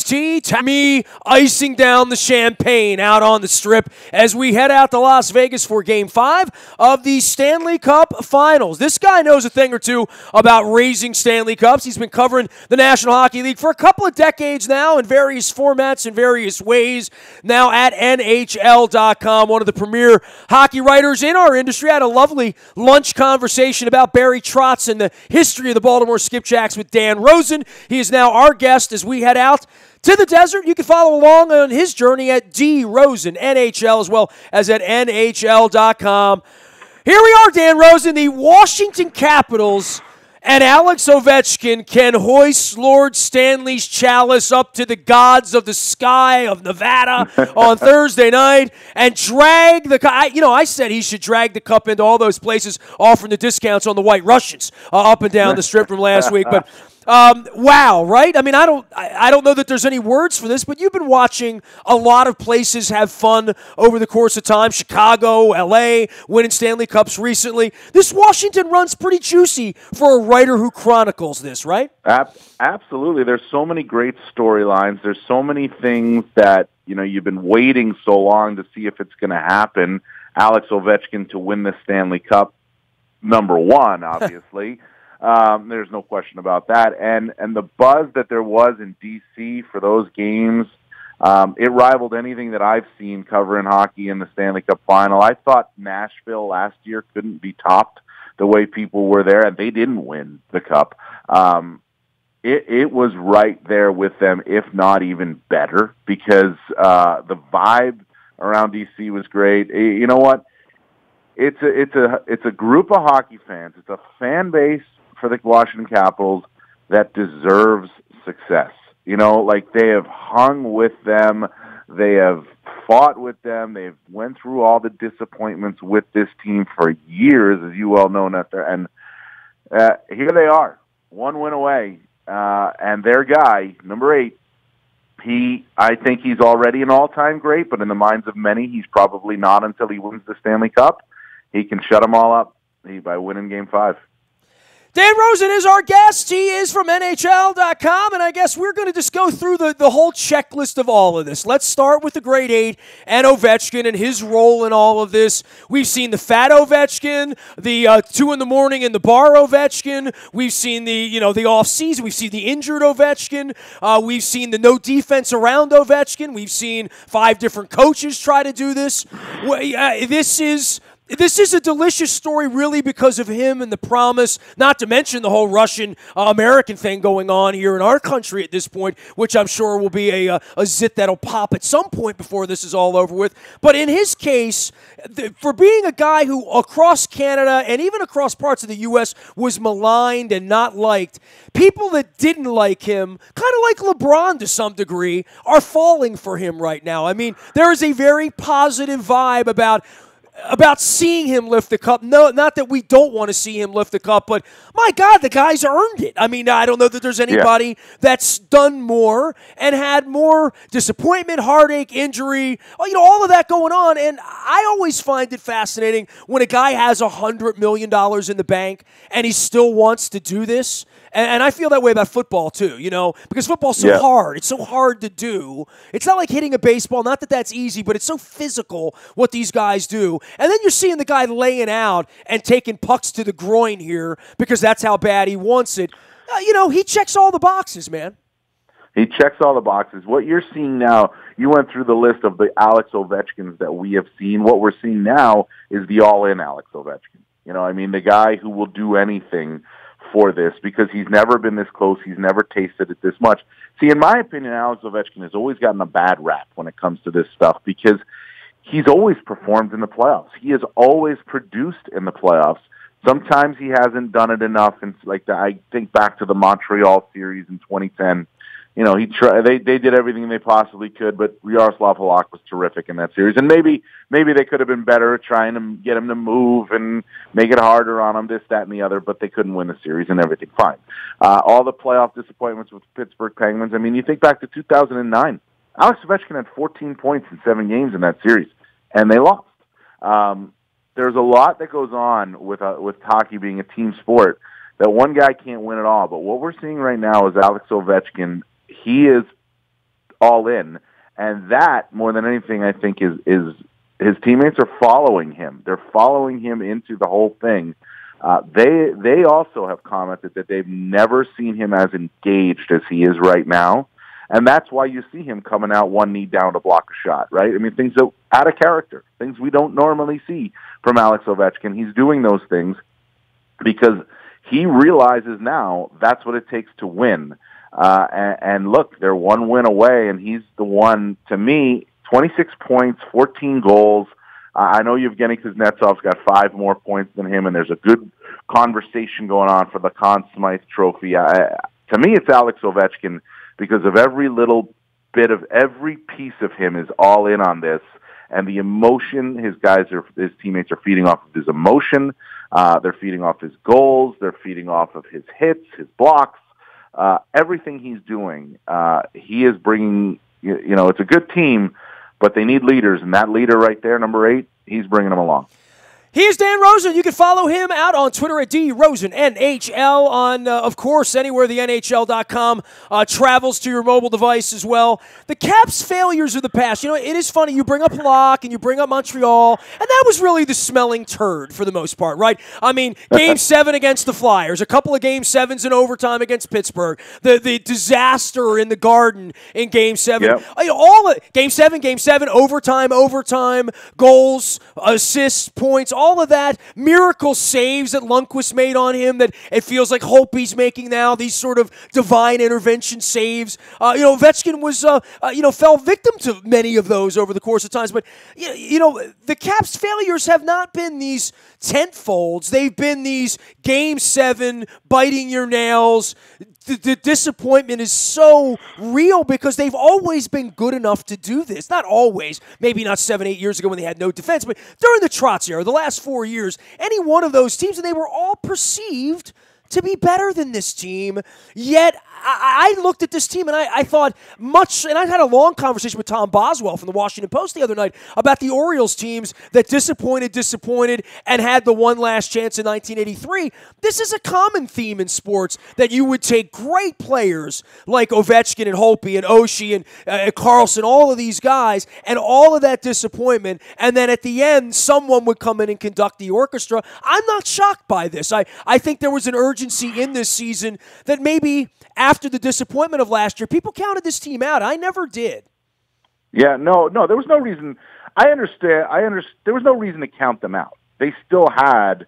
WNST, Tammy icing down the champagne out on the Strip as we head out to Las Vegas for Game 5 of the Stanley Cup Finals. This guy knows a thing or two about raising Stanley Cups. He's been covering the National Hockey League for a couple of decades now in various formats and various ways. Now at NHL.com, one of the premier hockey writers in our industry. I had a lovely lunch conversation about Barry Trotz and the history of the Baltimore Skipjacks with Dan Rosen. He is now our guest as we head out to the desert. You can follow along on his journey at Rosen NHL as well as at NHL.com. Here we are, Dan Rosen. The Washington Capitals and Alex Ovechkin can hoist Lord Stanley's chalice up to the gods of the sky of Nevada on Thursday night and drag the cup. I said he should drag the cup into all those places offering the discounts on the White Russians up and down the Strip from last week. But wow, right? I mean, I don't know that there's any words for this, but you've been watching a lot of places have fun over the course of time. Chicago, L.A., winning Stanley Cups recently. This Washington run's pretty juicy for a writer who chronicles this, right? Absolutely. There's so many great storylines. There's so many things that, you've been waiting so long to see if it's going to happen. Alex Ovechkin to win the Stanley Cup, number one, obviously. There's no question about that. And the buzz that there was in D.C. for those games, it rivaled anything that I've seen covering hockey in the Stanley Cup Final. I thought Nashville last year couldn't be topped the way people were there, and they didn't win the Cup. It was right there with them, if not even better, because the vibe around D.C. was great. You know what? It's a group of hockey fans. It's a fan base for the Washington Capitals that deserves success. They have hung with them. They have fought with them. They've went through all the disappointments with this team for years, as you well know, Nestor. And here they are, one win away. And their guy, number 8, I think he's already an all-time great, but in the minds of many, he's probably not until he wins the Stanley Cup. He can shut them all up by winning Game 5. Dan Rosen is our guest. He is from NHL.com, and I guess we're going to just go through the whole checklist of all of this. Let's start with the grade 8 and Ovechkin and his role in all of this. We've seen the fat Ovechkin, the 2 in the morning in the bar Ovechkin. We've seen the off-season. We've seen the injured Ovechkin. We've seen the no defense around Ovechkin. We've seen 5 different coaches try to do this. This is a delicious story really because of him and the promise, not to mention the whole Russian-American thing going on here in our country at this point, which I'm sure will be a zit that'll pop at some point before this is all over with. But in his case, for being a guy who across Canada and even across parts of the U.S. was maligned and not liked, people that didn't like him, kind of like LeBron to some degree, are falling for him right now. I mean, there is a very positive vibe about seeing him lift the cup. No, not that we don't want to see him lift the cup, but my God, the guy's earned it. I mean, I don't know that there's anybody that's done more and had more disappointment, heartache, injury, all of that going on. And I always find it fascinating when a guy has $100 million in the bank and he still wants to do this. And I feel that way about football, too, because football's so hard. It's so hard to do. It's not like hitting a baseball. Not that that's easy, but it's so physical what these guys do. And then you're seeing the guy laying out and taking pucks to the groin here because that's how bad he wants it. He checks all the boxes, man. He checks all the boxes. What you're seeing now, you went through the list of the Alex Ovechkins that we have seen. What we're seeing now is the all-in Alex Ovechkin. The guy who will do anything for this because he's never been this close. He's never tasted it this much. See, in my opinion, Alex Ovechkin has always gotten a bad rap when it comes to this stuff because he's always performed in the playoffs. He has always produced in the playoffs. Sometimes he hasn't done it enough. And I think back to the Montreal series in 2010. They did everything they possibly could, but Yaroslav Halak was terrific in that series. And maybe they could have been better at trying to get him to move and make it harder on him, this, that, and the other, but they couldn't win the series and everything. Fine. All the playoff disappointments with the Pittsburgh Penguins. I mean, you think back to 2009. Alex Ovechkin had 14 points in 7 games in that series, and they lost. There's a lot that goes on with hockey being a team sport that one guy can't win it all. But what we're seeing right now is Alex Ovechkin. He is all in. And that, more than anything, I think is his teammates are following him. They're following him into the whole thing. They also have commented that they've never seen him as engaged as he is right now. And that's why you see him coming out one knee down to block a shot, right? I mean, things that out of character, things we don't normally see from Alex Ovechkin. He's doing those things because he realizes now that's what it takes to win. And look, they're one win away, and he's the one, to me, 26 points, 14 goals. I know Yevgeny Kuznetsov's got 5 more points than him, and there's a good conversation going on for the Conn Smythe Trophy. To me, it's Alex Ovechkin, because of every little bit of every piece of him is all in on this, and the emotion his teammates are feeding off of his emotion. They're feeding off his goals. They're feeding off of his hits, his blocks, everything he's doing. He is bringing. It's a good team, but they need leaders, and that leader right there, number 8, he's bringing them along. He is Dan Rosen. You can follow him out on Twitter at DRosenNHL, on, of course, anywhere the NHL.com travels to your mobile device as well. The Caps' failures of the past. It is funny. You bring up Locke and you bring up Montreal, and that was really the smelling turd for the most part, right? I mean, Game 7 against the Flyers, a couple of Game 7s in overtime against Pittsburgh, the disaster in the Garden in Game 7. Yep. Game 7, overtime, goals, assists, points, all of that, miracle saves that Lundqvist made on him that it feels like Holtby's making now, these sort of divine intervention saves. Ovechkin was, fell victim to many of those over the course of times. But, the Caps' failures have not been these tent folds. They've been these Game 7, biting your nails. The disappointment is so real because they've always been good enough to do this. Not always, maybe not 7-8 years ago when they had no defense, but during the Trotz era, the last 4 years, any one of those teams, and they were all perceived to be better than this team. Yet I looked at this team and I thought and I had a long conversation with Tom Boswell from the Washington Post the other night about the Orioles teams that disappointed, and had the one last chance in 1983. This is a common theme in sports, that you would take great players like Ovechkin and Holtby and Oshie and Carlson, all of these guys, and all of that disappointment, and then at the end, someone would come in and conduct the orchestra. I'm not shocked by this. I think there was an urgency in this season that maybe after the disappointment of last year, people counted this team out. I never did. Yeah, no, there was no reason. I understand. There was no reason to count them out. They still had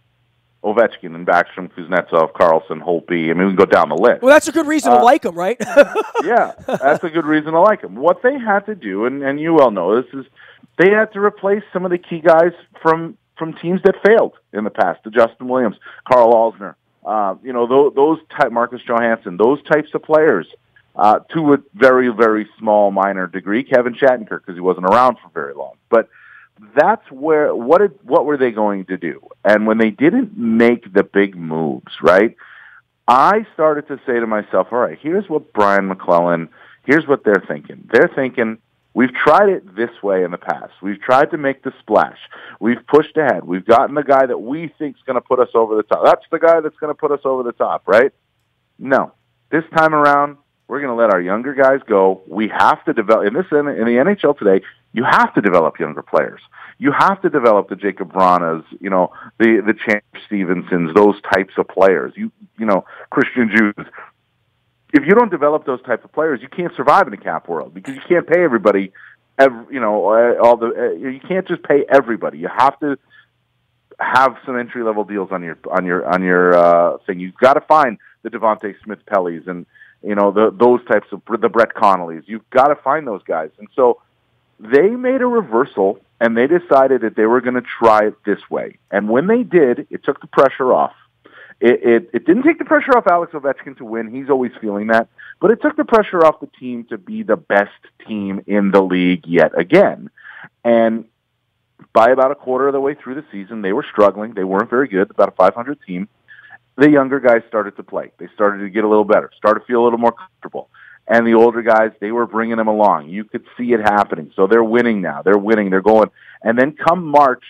Ovechkin and Backstrom, Kuznetsov, Carlson, Holtby. I mean, we can go down the list. Well, that's a good reason to like them, right? Yeah, that's a good reason to like them. What they had to do, and you well know this, is they had to replace some of the key guys from teams that failed in the past. The Justin Williams, Carl Alsner, those type, Marcus Johansson, those types of players, to a very, very small minor degree. Kevin Shattenkirk, because he wasn't around for very long. But that's where, what were they going to do? And when they didn't make the big moves, right, I started to say to myself, all right, here's what Brian McClellan, here's what they're thinking. They're thinking, we've tried it this way in the past. We've tried to make the splash. We've pushed ahead. We've gotten the guy that we think is going to put us over the top. That's the guy that's going to put us over the top, right? No. This time around, we're going to let our younger guys go. We have to develop, in the NHL today, you have to develop younger players. You have to develop the Jacob Vranas, the Champ Stevensons, those types of players. Christian Jews. If you don't develop those type of players, you can't survive in the cap world, because you can't pay everybody. You can't just pay everybody. You have to have some entry level deals on your thing. You've got to find the Devontae Smith Pellys and those types of the Brett Connollys. You've got to find those guys. And so they made a reversal, and they decided that they were going to try it this way. And when they did, it took the pressure off. It didn't take the pressure off Alex Ovechkin to win. He's always feeling that. But it took the pressure off the team to be the best team in the league yet again. And by about a quarter of the way through the season, they were struggling. They weren't very good, about a 500 team. The younger guys started to play. They started to get a little better, started to feel a little more comfortable. And the older guys, they were bringing them along. You could see it happening. So they're winning now. They're winning. They're going. And then come March,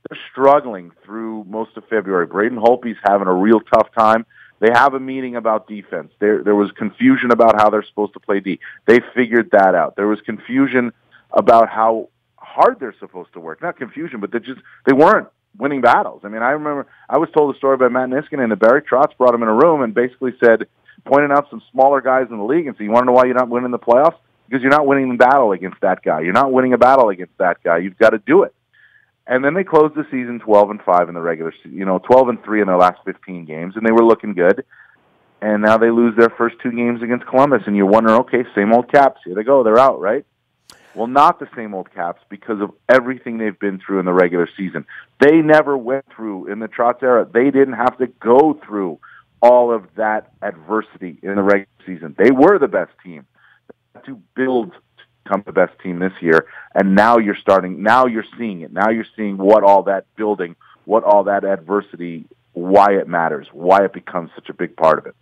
they're struggling through most of February. Braden Holtby's having a real tough time. They have a meeting about defense. There was confusion about how they're supposed to play D. They figured that out. There was confusion about how hard they're supposed to work. Not confusion, but they weren't winning battles. I mean, I remember I was told a story by Matt Niskanen that Barry Trotz brought him in a room and basically said, pointing out some smaller guys in the league and said, you want to know why you're not winning the playoffs? Because you're not winning the battle against that guy. You're not winning a battle against that guy. You've got to do it. And then they closed the season 12-5 in the regular season, 12-3 in their last 15 games, and they were looking good. And now they lose their first 2 games against Columbus, and you're wondering, okay, same old Caps. Here they go. They're out, right? Well, not the same old Caps because of everything they've been through in the regular season. They never went through, in the Trotz era, they didn't have to go through all of that adversity in the regular season. They were the best team. They had to build to become the best team this year, and now you're seeing it. Now you're seeing what all that building, what all that adversity, why it matters, why it becomes such a big part of it.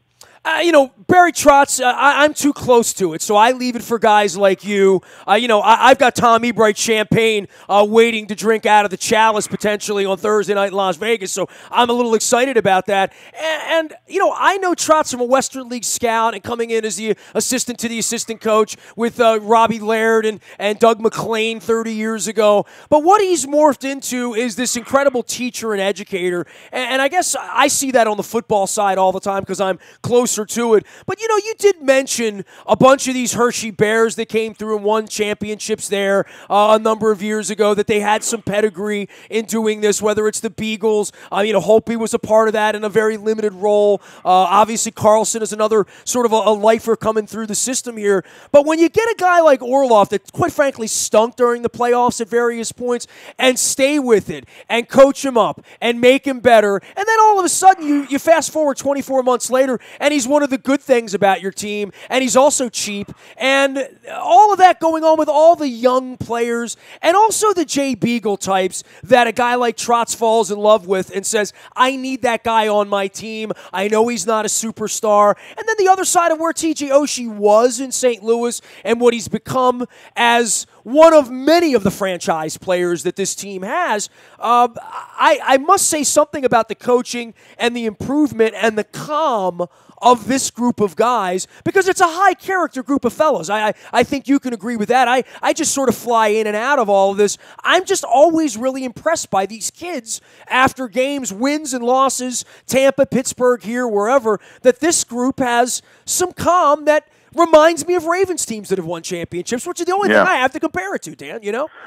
Barry Trotz, I'm too close to it, so I leave it for guys like you. I've got Tom Ebright champagne waiting to drink out of the chalice potentially on Thursday night in Las Vegas, so I'm a little excited about that. And I know Trotz from a Western League scout and coming in as the assistant to the assistant coach with Robbie Laird and Doug McClain 30 years ago. But what he's morphed into is this incredible teacher and educator, and I guess I see that on the football side all the time because I'm closer to it. But, you did mention a bunch of these Hershey Bears that came through and won championships there a number of years ago, that they had some pedigree in doing this, whether it's the Beagles. Holtby was a part of that in a very limited role. Obviously, Carlson is another sort of a lifer coming through the system here. But when you get a guy like Orloff that, quite frankly, stunk during the playoffs at various points and stay with it and coach him up and make him better, and then all of a sudden you fast forward 24 months later and he's one of the good things about your team, and he's also cheap, and all of that going on with all the young players and also the Jay Beagle types that a guy like Trotz falls in love with and says, I need that guy on my team. I know he's not a superstar. And then the other side of where TJ Oshie was in St. Louis and what he's become as one of many of the franchise players that this team has. I must say something about the coaching and the improvement and the calm of this group of guys, because it's a high-character group of fellows. I think you can agree with that. I just sort of fly in and out of all of this. I'm just always really impressed by these kids after games, wins and losses, Tampa, Pittsburgh, here, wherever, that this group has some calm that reminds me of Ravens teams that have won championships, which is the only thing I have to compare it to, Dan,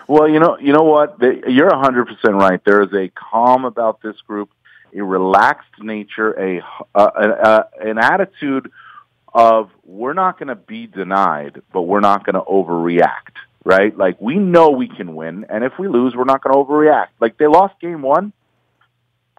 Well, you know what? You're 100% right. There is a calm about this group, a relaxed nature, an attitude of we're not going to be denied, but we're not going to overreact, right? Like, we know we can win, and if we lose, we're not going to overreact. Like, they lost game 1,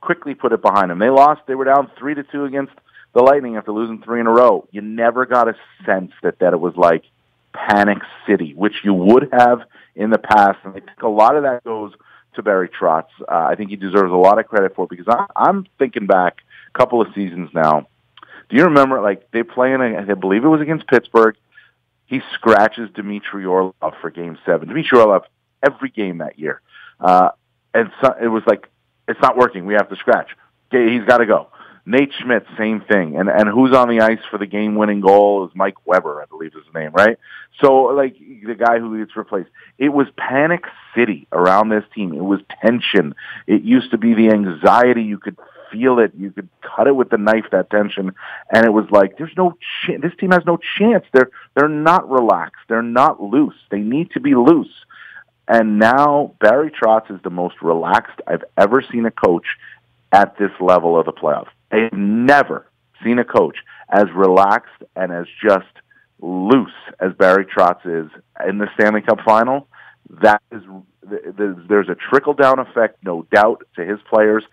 quickly put it behind them. They were down 3-2 against the Lightning after losing 3 in a row. You never got a sense that it was like Panic City, which you would have in the past, and I think a lot of that goes to Barry Trotz. I think he deserves a lot of credit for it, because I'm thinking back a couple of seasons now. Do you remember, like, they play I believe it was against Pittsburgh, he scratches Dmitry Orlov for Game 7. Dmitry Orlov, every game that year. And so it was like, it's not working, we have to scratch. Okay, he's got to go. Nate Schmidt, same thing. And who's on the ice for the game-winning goal is Mike Weber, I believe is his name, right? So, like, the guy who gets replaced. It was Panic City around this team. It was tension. It used to be the anxiety. You could feel it. You could cut it with the knife, that tension. And it was like, there's no this team has no chance. They're not relaxed. They're not loose. They need to be loose. And now Barry Trotz is the most relaxed I've ever seen a coach at this level of the playoffs. I've never seen a coach as relaxed and as just loose as Barry Trotz is in the Stanley Cup final. That is, there's a trickle-down effect, no doubt, to his players.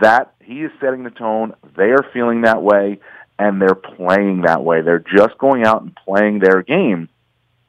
That he is setting the tone. They are feeling that way, and they're playing that way. They're just going out and playing their game,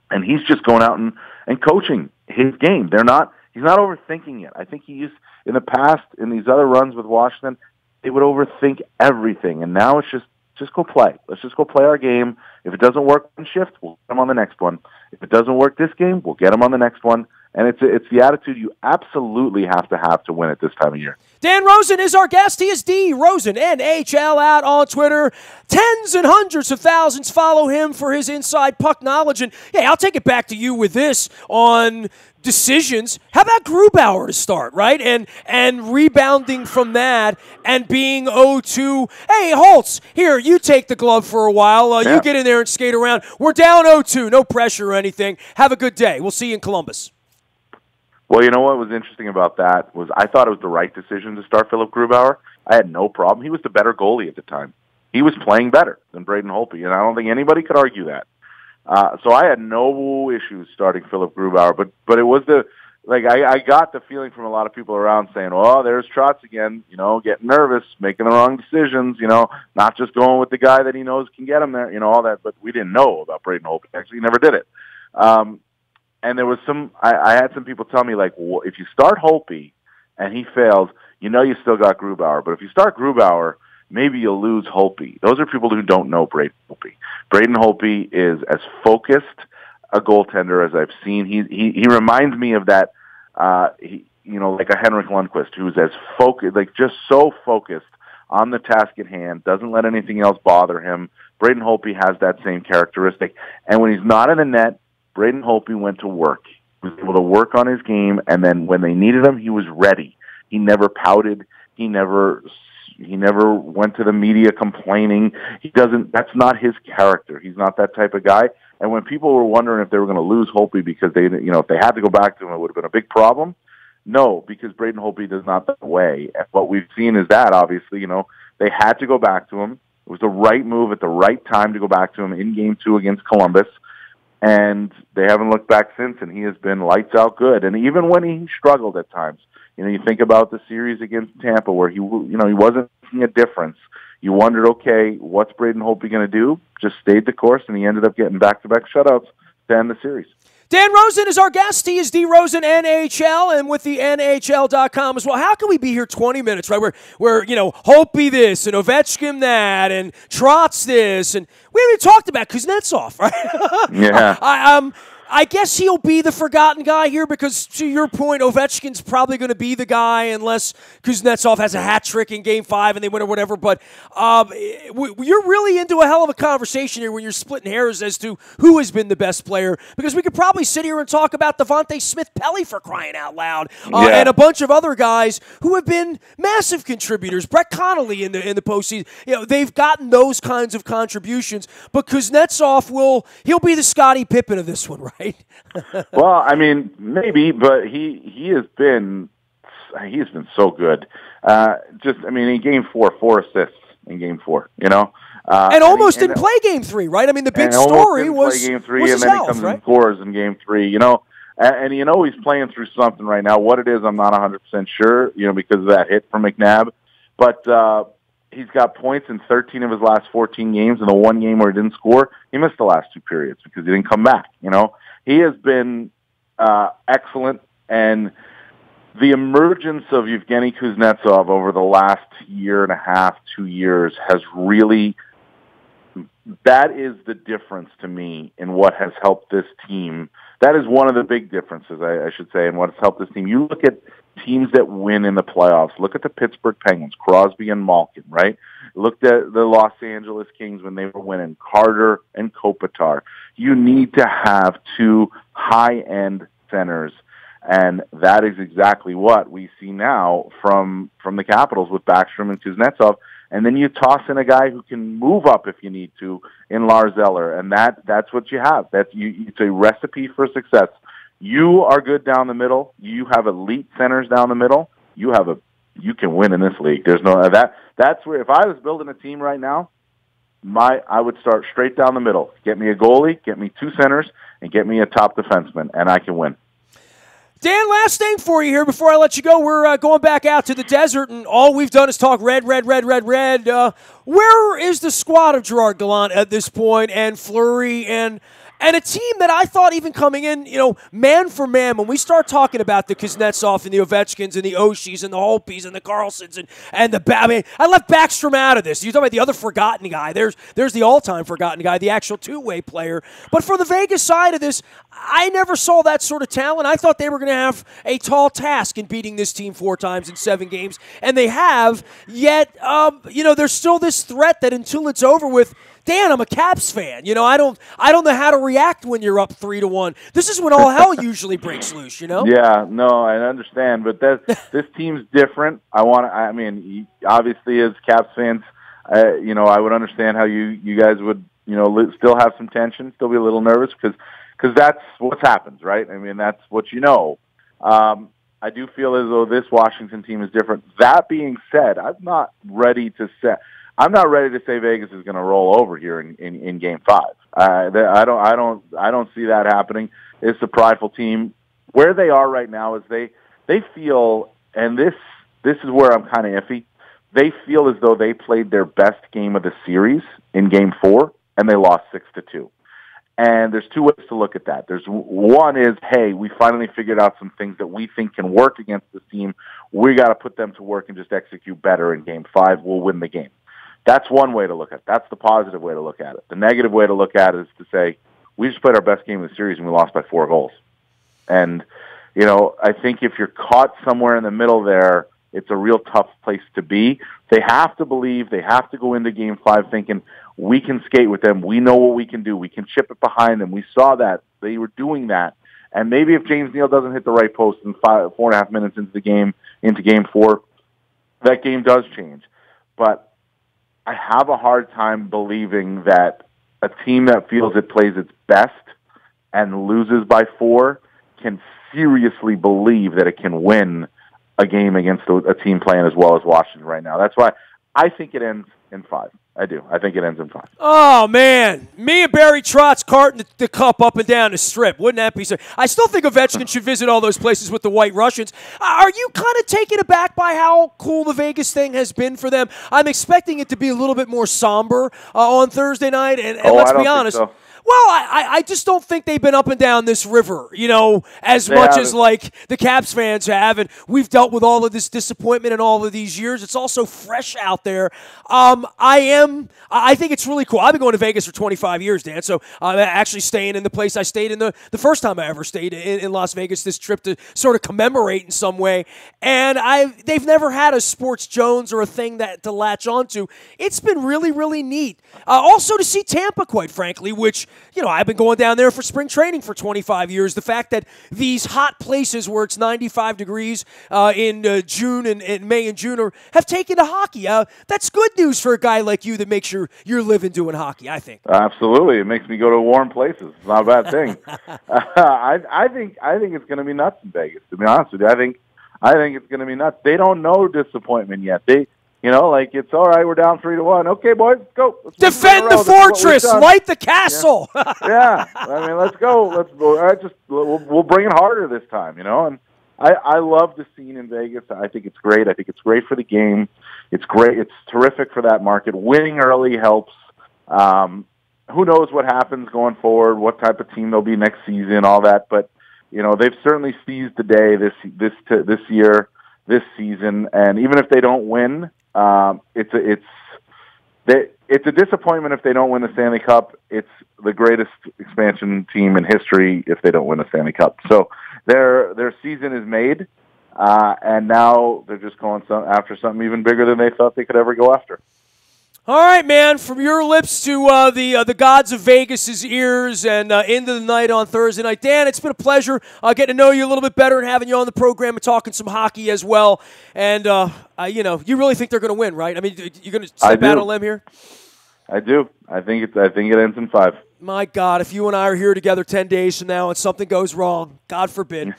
and he's just going out and coaching his game. He's not overthinking it. I think he used, in the past, in these other runs with Washington, they would overthink everything, and now it's just go play. Let's just go play our game. If it doesn't work one shift, we'll get them on the next one. If it doesn't work this game, we'll get them on the next one, And it's the attitude you absolutely have to win at this time of year. Dan Rosen is our guest. He is D. Rosen, NHL, out on Twitter. Tens and hundreds of thousands follow him for his inside puck knowledge. And, hey, I'll take it back to you with this on decisions. How about Grubauer to start, right? And rebounding from that and being 0-2. Hey, Holtz, here, you take the glove for a while. You get in there and skate around. We're down 0-2. No pressure or anything. Have a good day. We'll see you in Columbus. Well, you know what was interesting about that was I thought it was the right decision to start Philip Grubauer. I had no problem. He was the better goalie at the time. He was playing better than Braden Holtby, and I don't think anybody could argue that. So I had no issues starting Philip Grubauer, but it was I got the feeling from a lot of people around saying, "Oh, there's Trotz again, getting nervous, making the wrong decisions, not just going with the guy that he knows can get him there, all that." But we didn't know about Braden Holtby. Actually, he never did it. And there was I had some people tell me, like, well, if you start Holtby and he fails, you still got Grubauer. But if you start Grubauer, maybe you'll lose Holtby. Those are people who don't know Braden Holtby. Braden Holtby is as focused a goaltender as I've seen. He reminds me of that, like a Henrik Lundqvist, who's as focused, like just so focused on the task at hand, doesn't let anything else bother him. Braden Holtby has that same characteristic. And when he's not in the net, Braden Holtby went to work. He was able to work on his game, and then when they needed him, he was ready. He never pouted. He never went to the media complaining. That's not his character. He's not that type of guy. And when people were wondering if they were going to lose Holtby because if they had to go back to him, it would have been a big problem. No, because Braden Holtby does not that way. And what we've seen is that, obviously, they had to go back to him. It was the right move at the right time to go back to him in Game 2 against Columbus. And they haven't looked back since, and he has been lights out good. And even when he struggled at times, you think about the series against Tampa where he wasn't making a difference. You wondered, okay, what's Braden Holtby going to do? Just stayed the course, and he ended up getting back-to-back shutouts to end the series. Dan Rosen is our guest. He is D. Rosen NHL, and with the NHL.com as well. How can we be here 20 minutes, right? Where Holtby this and Ovechkin that and Trotz this, and we haven't even talked about Kuznetsov, right? Yeah. I guess he'll be the forgotten guy here because, to your point, Ovechkin's probably going to be the guy unless Kuznetsov has a hat trick in Game 5 and they win or whatever. But you're really into a hell of a conversation here when you're splitting hairs as to who has been the best player, because we could probably sit here and talk about Devontae Smith-Pelly for crying out loud and a bunch of other guys who have been massive contributors. Brett Connolly in the postseason. They've gotten those kinds of contributions, but Kuznetsov he'll be the Scottie Pippen of this one, right? Well, I mean, maybe, but he has been so good. In Game 4, 4 assists in Game 4. And almost didn't play Game 3, right? I mean, the big story was Game 3, and then he comes and scores in Game 3. And he's playing through something right now. What it is, I'm not 100% sure. Because of that hit from McNabb, but he's got points in 13 of his last 14 games. In the one game where he didn't score, he missed the last 2 periods because he didn't come back. He has been excellent, and the emergence of Evgeny Kuznetsov over the last year and a half, 2 years has really, that is the difference to me in what has helped this team. That is one of the big differences, I should say, in what has helped this team. You look at teams that win in the playoffs. Look at the Pittsburgh Penguins, Crosby and Malkin, right? Looked at the Los Angeles Kings when they were winning, Carter and Kopitar. You need to have 2 high-end centers, and that is exactly what we see now from the Capitals with Backstrom and Kuznetsov. And then you toss in a guy who can move up if you need to in Lars Eller, and that's what you have. It's a recipe for success. You are good down the middle. You have elite centers down the middle. You can win in this league. There's no that's where, if I was building a team right now, I would start straight down the middle. Get me a goalie, get me 2 centers, and get me a top defenseman, and I can win. Dan, last thing for you here before I let you go. We're going back out to the desert, and all we've done is talk red. Where is the squad of Gerard Gallant at this point, and Fleury, and a team that I thought even coming in, man for man, when we start talking about the Kuznetsov and the Ovechkins and the Oshis and the Holtbys and the Carlsons and the I mean, I left Backstrom out of this. You talk about the other forgotten guy. There's the all-time forgotten guy, the actual two-way player. But for the Vegas side of this, I never saw that sort of talent. I thought they were going to have a tall task in beating this team 4 times in 7 games, and they have. Yet, there's still this threat that until it's over with. Dan, I'm a Caps fan. I don't know how to react when you're up 3-1. This is when all hell usually breaks loose. Yeah, no, I understand, but this team's different. Obviously, as Caps fans, I would understand how you guys would, still have some tension, still be a little nervous because that's what happens, right? I mean, that's what you know. I do feel as though this Washington team is different. That being said, I'm not ready to say Vegas is going to roll over here in Game 5. I don't see that happening. It's a prideful team. Where they are right now is they feel, and this is where I'm kind of iffy. They feel as though they played their best game of the series in Game 4, and they lost 6-2. And there's 2 ways to look at that. There's one is, hey, we finally figured out some things that we think can work against this team. We got to put them to work and just execute better in Game 5. We'll win the game. That's one way to look at it. That's the positive way to look at it. The negative way to look at it is to say, we just played our best game of the series and we lost by 4 goals. And, I think if you're caught somewhere in the middle there, it's a real tough place to be. They have to believe, they have to go into Game 5 thinking, we can skate with them. We know what we can do. We can chip it behind them. We saw that. They were doing that. And maybe if James Neal doesn't hit the right post in 4.5 minutes into Game 4, that game does change. But I have a hard time believing that a team that feels it plays its best and loses by 4 can seriously believe that it can win a game against a team playing as well as Washington right now. That's why I think it ends in 5. I do. I think it ends in 5. Oh, man. Me and Barry Trotz carting the cup up and down the strip. Wouldn't that be so? I still think Ovechkin should visit all those places with the White Russians. Are you kind of taken aback by how cool the Vegas thing has been for them? I'm expecting it to be a little bit more somber on Thursday night, and let's be honest. So. Well, I just don't think they've been up and down this river, as much as like the Caps fans have. And we've dealt with all of this disappointment in all of these years. It's also fresh out there. I think it's really cool. I've been going to Vegas for 25 years, Dan. So I'm actually staying in the place I stayed in the first time I ever stayed in Las Vegas, this trip to sort of commemorate in some way. And they've never had a Sports Jones or a thing to latch onto. It's been really, really neat. Also to see Tampa, quite frankly, which, I've been going down there for spring training for 25 years. The fact that these hot places where it's 95 degrees in June and May and June have taken to hockey. That's good news for a guy like you that makes your living doing hockey, I think. Absolutely. It makes me go to warm places. It's not a bad thing. I think it's going to be nuts in Vegas, to be honest with you. I think it's going to be nuts. They don't know disappointment yet. It's all right. We're down 3-1. Okay, boys, let's go. Let's defend the fortress. Light the castle. Yeah. I mean, let's go. All right, we'll bring it harder this time. And I love the scene in Vegas. I think it's great. I think it's great for the game. It's great. It's terrific for that market. Winning early helps. Who knows what happens going forward? What type of team they'll be next season? All that, but they've certainly seized the day this year, this season, and even if they don't win. It's a disappointment if they don't win the Stanley Cup. It's the greatest expansion team in history if they don't win the Stanley Cup. So their season is made, and now they're just going after something even bigger than they thought they could ever go after. All right, man, from your lips to the gods of Vegas' ears and into the night on Thursday night. Dan, it's been a pleasure getting to know you a little bit better and having you on the program and talking some hockey as well. And, you really think they're going to win, right? I mean, you're going to step out on a limb here? I do. I think it ends in 5. My God, if you and I are here together 10 days from now and something goes wrong, God forbid.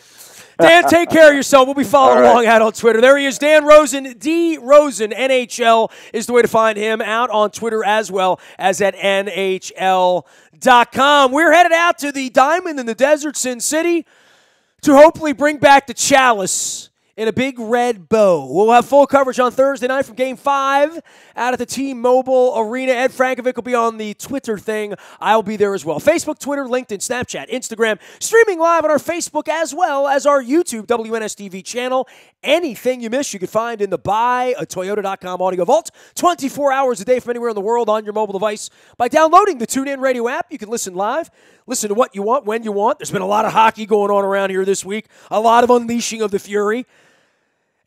Dan, take care of yourself. We'll be following along out on Twitter. There he is, Dan Rosen. D. Rosen, NHL is the way to find him, out on Twitter as well as at NHL.com. We're headed out to the Diamond in the Desert, Sin City, to hopefully bring back the chalice in a big red bow. We'll have full coverage on Thursday night from Game 5 out at the T-Mobile Arena. Ed Frankovic will be on the Twitter thing. I'll be there as well. Facebook, Twitter, LinkedIn, Snapchat, Instagram, streaming live on our Facebook as well as our YouTube WNSTV channel. Anything you miss, you can find in the buyatoyota.com audio vault 24 hours a day from anywhere in the world on your mobile device. By downloading the TuneIn Radio app, you can listen live, listen to what you want, when you want. There's been a lot of hockey going on around here this week, a lot of unleashing of the fury.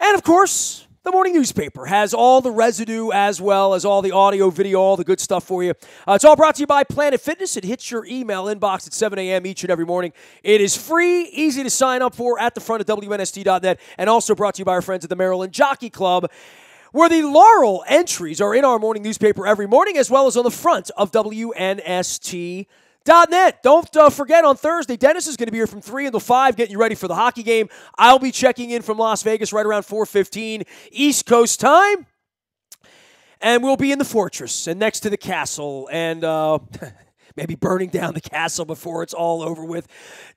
And, of course, the morning newspaper has all the residue as well as all the audio, video, all the good stuff for you. It's all brought to you by Planet Fitness. It hits your email inbox at 7 a.m. each and every morning. It is free, easy to sign up for at the front of WNST.net, and also brought to you by our friends at the Maryland Jockey Club, where the Laurel entries are in our morning newspaper every morning, as well as on the front of WNST.net. Don't forget, on Thursday, Dennis is going to be here from 3 until 5, getting you ready for the hockey game. I'll be checking in from Las Vegas right around 4:15 East Coast time. And we'll be in the Fortress and next to the castle and maybe burning down the castle before it's all over with.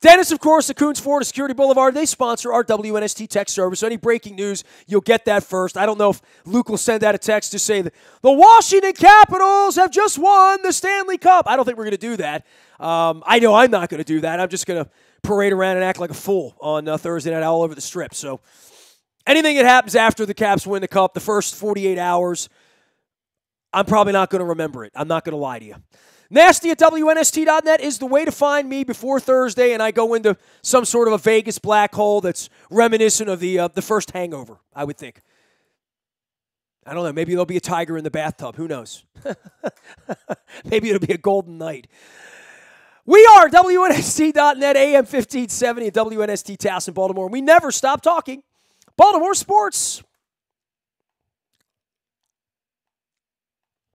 Dennis, of course, the Coons Ford Security Boulevard, they sponsor our WNST text service. So any breaking news, you'll get that first. I don't know if Luke will send out a text to say that the Washington Capitals have just won the Stanley Cup. I don't think we're going to do that. I know I'm not going to do that. I'm just going to parade around and act like a fool on Thursday night all over the strip. So anything that happens after the Caps win the Cup, the first 48 hours, I'm probably not going to remember it. I'm not going to lie to you. Nasty at WNST.net is the way to find me before Thursday, and I go into some sort of a Vegas black hole that's reminiscent of the first Hangover, I would think. I don't know. Maybe there'll be a tiger in the bathtub. Who knows? Maybe it'll be a golden night. We are WNST.net, AM 1570 at WNST Towson, Baltimore. We never stop talking Baltimore sports.